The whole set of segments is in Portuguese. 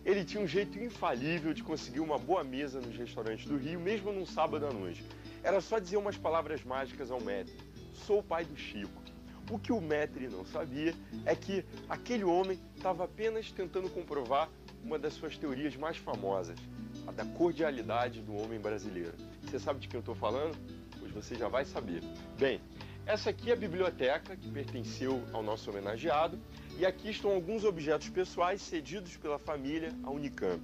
Ele tinha um jeito infalível de conseguir uma boa mesa nos restaurantes do Rio, mesmo num sábado à noite. Era só dizer umas palavras mágicas ao maître: sou o pai do Chico. O que o maître não sabia é que aquele homem estava apenas tentando comprovar uma das suas teorias mais famosas, a da cordialidade do homem brasileiro. Você sabe de quem eu estou falando? Pois você já vai saber. Bem, essa aqui é a biblioteca que pertenceu ao nosso homenageado, e aqui estão alguns objetos pessoais cedidos pela família à Unicamp.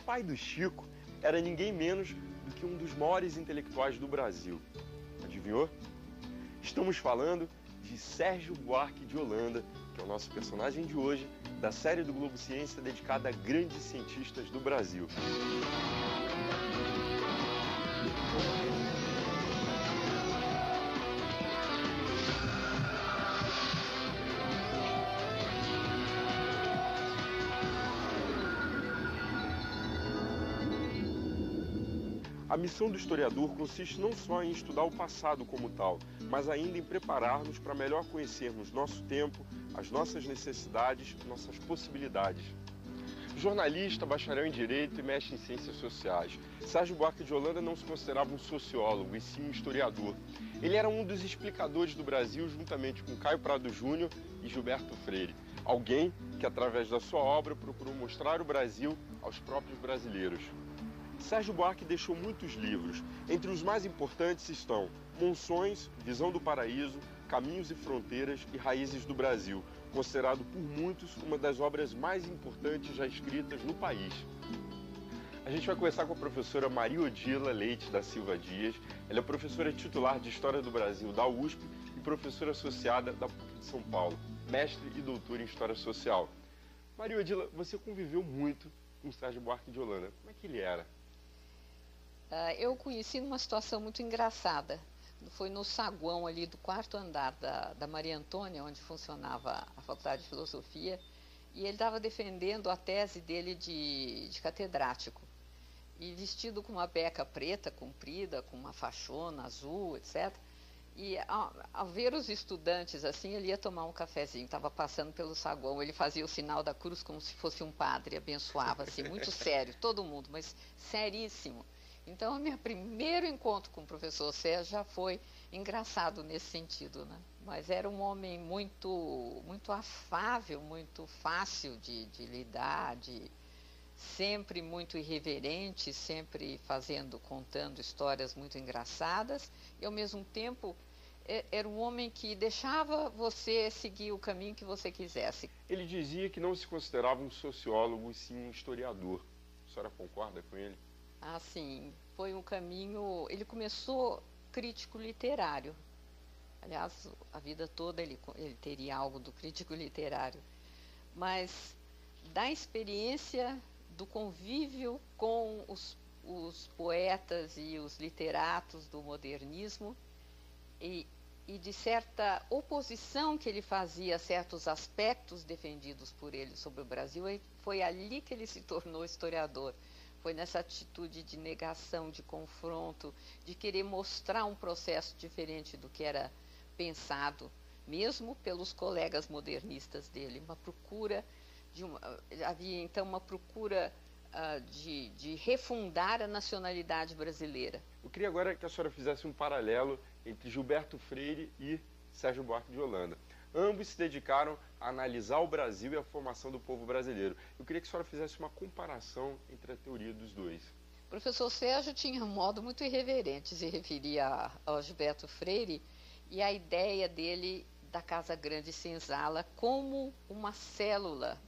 O pai do Chico era ninguém menos do que um dos maiores intelectuais do Brasil. Adivinhou? Estamos falando de Sérgio Buarque de Holanda, que é o nosso personagem de hoje, da série do Globo Ciência dedicada a grandes cientistas do Brasil. A missão do historiador consiste não só em estudar o passado como tal, mas ainda em preparar-nos para melhor conhecermos nosso tempo, as nossas necessidades, nossas possibilidades. Jornalista, bacharel em Direito e mestre em Ciências Sociais, Sérgio Buarque de Holanda não se considerava um sociólogo, e sim um historiador. Ele era um dos explicadores do Brasil, juntamente com Caio Prado Júnior e Gilberto Freire. Alguém que, através da sua obra, procurou mostrar o Brasil aos próprios brasileiros. Sérgio Buarque deixou muitos livros. Entre os mais importantes estão Monções, Visão do Paraíso, Caminhos e Fronteiras e Raízes do Brasil, considerado por muitos uma das obras mais importantes já escritas no país. A gente vai conversar com a professora Maria Odila Leite da Silva Dias. Ela é professora titular de História do Brasil da USP e professora associada da PUC de São Paulo, mestre e doutora em História Social. Maria Odila, você conviveu muito com Sérgio Buarque de Holanda. Como é que ele era? Eu o conheci numa situação muito engraçada. Foi no saguão ali do quarto andar da Maria Antônia, onde funcionava a Faculdade de Filosofia, e ele estava defendendo a tese dele de catedrático. E vestido com uma beca preta, comprida, com uma fachona azul, etc. E ao ver os estudantes assim, ele ia tomar um cafezinho, estava passando pelo saguão, ele fazia o sinal da cruz como se fosse um padre, abençoava, assim, muito sério, todo mundo, mas seríssimo. Então, o meu primeiro encontro com o professor Sérgio já foi engraçado nesse sentido, né? Mas era um homem muito afável, muito fácil de lidar, sempre muito irreverente, sempre contando histórias muito engraçadas, e ao mesmo tempo era um homem que deixava você seguir o caminho que você quisesse. Ele dizia que não se considerava um sociólogo, e sim um historiador. A senhora concorda com ele? Assim, foi um caminho. Ele começou crítico literário. Aliás, a vida toda ele teria algo do crítico literário. Mas da experiência do convívio com os poetas e os literatos do modernismo e de certa oposição que ele fazia a certos aspectos defendidos por ele sobre o Brasil, foi ali que ele se tornou historiador. Foi nessa atitude de negação, de confronto, de querer mostrar um processo diferente do que era pensado, mesmo pelos colegas modernistas dele. Havia então uma procura de refundar a nacionalidade brasileira. Eu queria agora que a senhora fizesse um paralelo entre Gilberto Freire e Sérgio Buarque de Holanda. Ambos se dedicaram a analisar o Brasil e a formação do povo brasileiro. Eu queria que a senhora fizesse uma comparação entre a teoria dos dois. O professor Sérgio tinha um modo muito irreverente de se referir ao Gilberto Freire e a ideia dele da Casa Grande Senzala como uma célula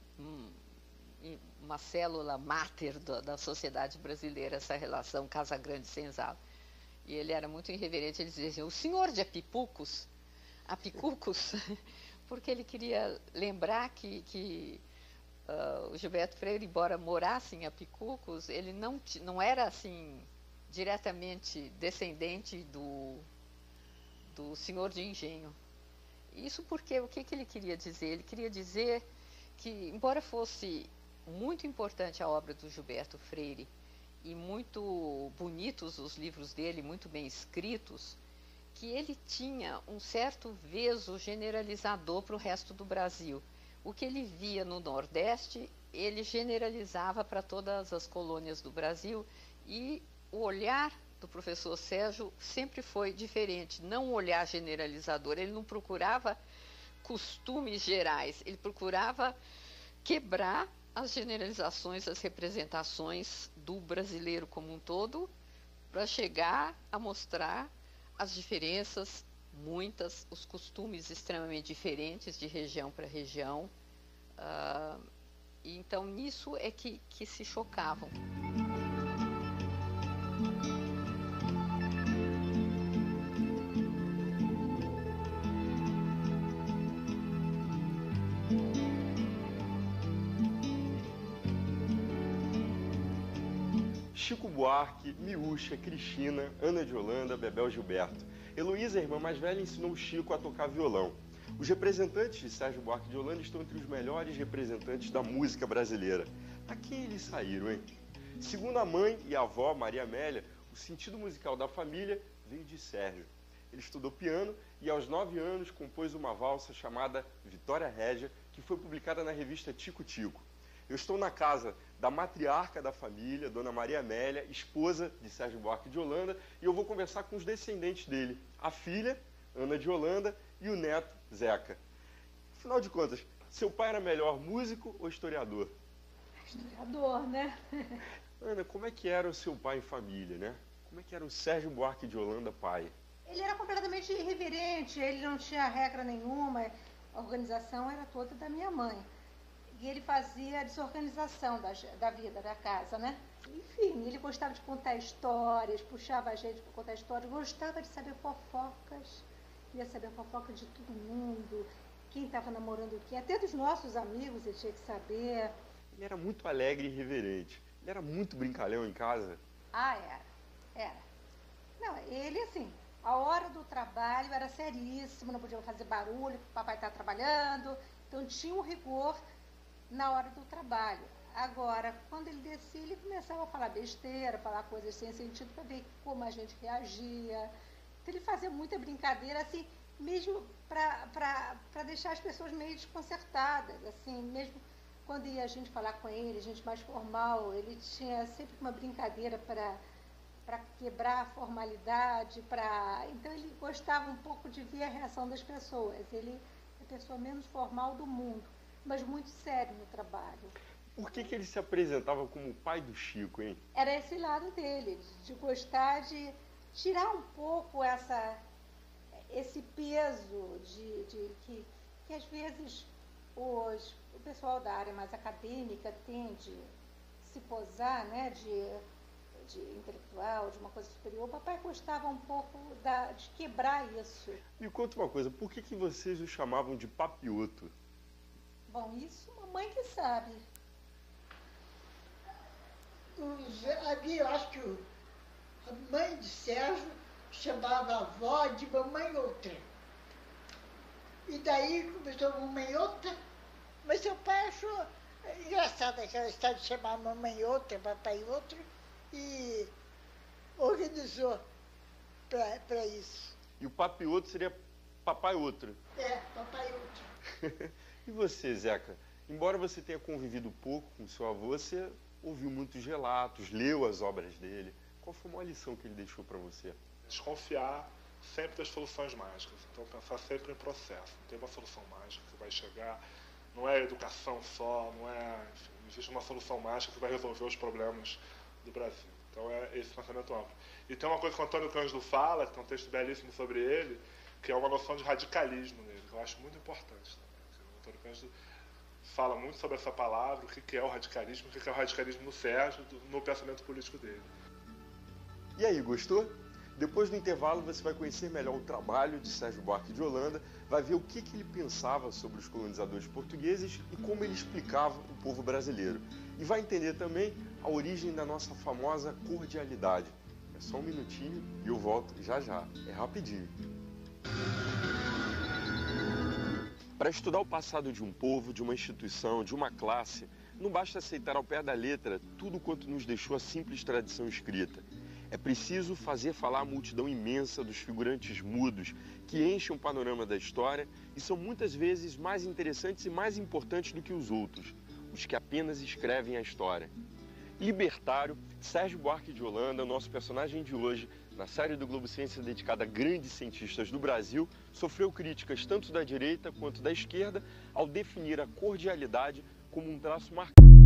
máter da sociedade brasileira, essa relação Casa Grande Senzala. E ele era muito irreverente, ele dizia assim: o senhor de Apicucos, porque ele queria lembrar que o Gilberto Freire, embora morasse em Apicucos, ele não era assim diretamente descendente do senhor de engenho. Isso porque o que ele queria dizer? Ele queria dizer que, embora fosse muito importante a obra do Gilberto Freire e muito bonitos os livros dele, muito bem escritos, que ele tinha um certo veso generalizador para o resto do Brasil. O que ele via no Nordeste, ele generalizava para todas as colônias do Brasil e o olhar do professor Sérgio sempre foi diferente, não um olhar generalizador. Ele não procurava costumes gerais, ele procurava quebrar as generalizações, as representações do brasileiro como um todo, para chegar a mostrar as diferenças, muitas, os costumes extremamente diferentes de região para região. Então, nisso é que se chocavam. Chico Buarque, Miúcha, Cristina, Ana de Holanda, Bebel Gilberto. Heloísa, a irmã mais velha, ensinou Chico a tocar violão. Os representantes de Sérgio Buarque de Holanda estão entre os melhores representantes da música brasileira. A quem eles saíram, hein? Segundo a mãe e a avó, Maria Amélia, o sentido musical da família veio de Sérgio. Ele estudou piano e, aos 9 anos, compôs uma valsa chamada Vitória Régia, que foi publicada na revista Tico Tico. Eu estou na casa da matriarca da família, Dona Maria Amélia, esposa de Sérgio Buarque de Holanda, e eu vou conversar com os descendentes dele, a filha, Ana de Holanda, e o neto, Zeca. Afinal de contas, seu pai era melhor músico ou historiador? Historiador, né? Ana, como é que era o seu pai em família, né? Como é que era o Sérgio Buarque de Holanda pai? Ele era completamente irreverente, ele não tinha regra nenhuma, a organização era toda da minha mãe. E ele fazia a desorganização da vida, da casa, né? Enfim, ele gostava de contar histórias, puxava a gente para contar histórias, gostava de saber fofocas, queria saber fofoca de todo mundo, quem estava namorando quem, até dos nossos amigos ele tinha que saber. Ele era muito alegre e irreverente. Ele era muito brincalhão em casa. Ah, era. Não, ele assim, a hora do trabalho era seríssimo, não podia fazer barulho, o papai estava trabalhando, então tinha um rigor na hora do trabalho. Agora, quando ele descia, ele começava a falar besteira, falar coisas sem sentido para ver como a gente reagia. Então, ele fazia muita brincadeira, assim, mesmo para deixar as pessoas meio desconcertadas, assim, mesmo quando ia a gente falar com ele, gente mais formal, ele tinha sempre uma brincadeira para quebrar a formalidade, então ele gostava um pouco de ver a reação das pessoas. Ele é a pessoa menos formal do mundo, mas muito sério no trabalho. Por que ele se apresentava como o pai do Chico, hein? Era esse lado dele, de gostar de tirar um pouco esse peso que às vezes o pessoal da área mais acadêmica tende a se posar, né, de intelectual, de uma coisa superior. O papai gostava um pouco de quebrar isso. Me conta uma coisa, por que vocês o chamavam de Papioto? Bom, isso mamãe que sabe. Eu acho que a mãe de Sérgio chamava a avó de mamãe outra. E daí começou a mamãe outra, mas seu pai achou engraçado aquela história de chamar mamãe outra, papai outro, e organizou para isso. E o Papioto seria papai outro? É, papai outro. E você, Zeca? Embora você tenha convivido pouco com seu avô, você ouviu muitos relatos, leu as obras dele. Qual foi a maior lição que ele deixou para você? Desconfiar sempre das soluções mágicas. Então, pensar sempre em processo. Não tem uma solução mágica que vai chegar. Não é educação só, enfim, não existe uma solução mágica que vai resolver os problemas do Brasil. Então, é esse pensamento amplo. E tem uma coisa que o Antônio Cândido fala, que tem um texto belíssimo sobre ele, que é uma noção de radicalismo nele, que eu acho muito importante também. O Antônio Cândido fala muito sobre essa palavra, o que é o radicalismo, o que é o radicalismo no Sérgio, no pensamento político dele. E aí, gostou? Depois do intervalo você vai conhecer melhor o trabalho de Sérgio Buarque de Holanda, vai ver o que ele pensava sobre os colonizadores portugueses e como ele explicava o povo brasileiro. E vai entender também a origem da nossa famosa cordialidade. É só um minutinho e eu volto já já. É rapidinho. Para estudar o passado de um povo, de uma instituição, de uma classe, não basta aceitar ao pé da letra tudo quanto nos deixou a simples tradição escrita. É preciso fazer falar a multidão imensa dos figurantes mudos que enchem o panorama da história e são muitas vezes mais interessantes e mais importantes do que os outros. os que apenas escrevem a história. Libertário, Sérgio Buarque de Holanda, nosso personagem de hoje, na série do Globo Ciência dedicada a grandes cientistas do Brasil, sofreu críticas tanto da direita quanto da esquerda ao definir a cordialidade como um traço marcante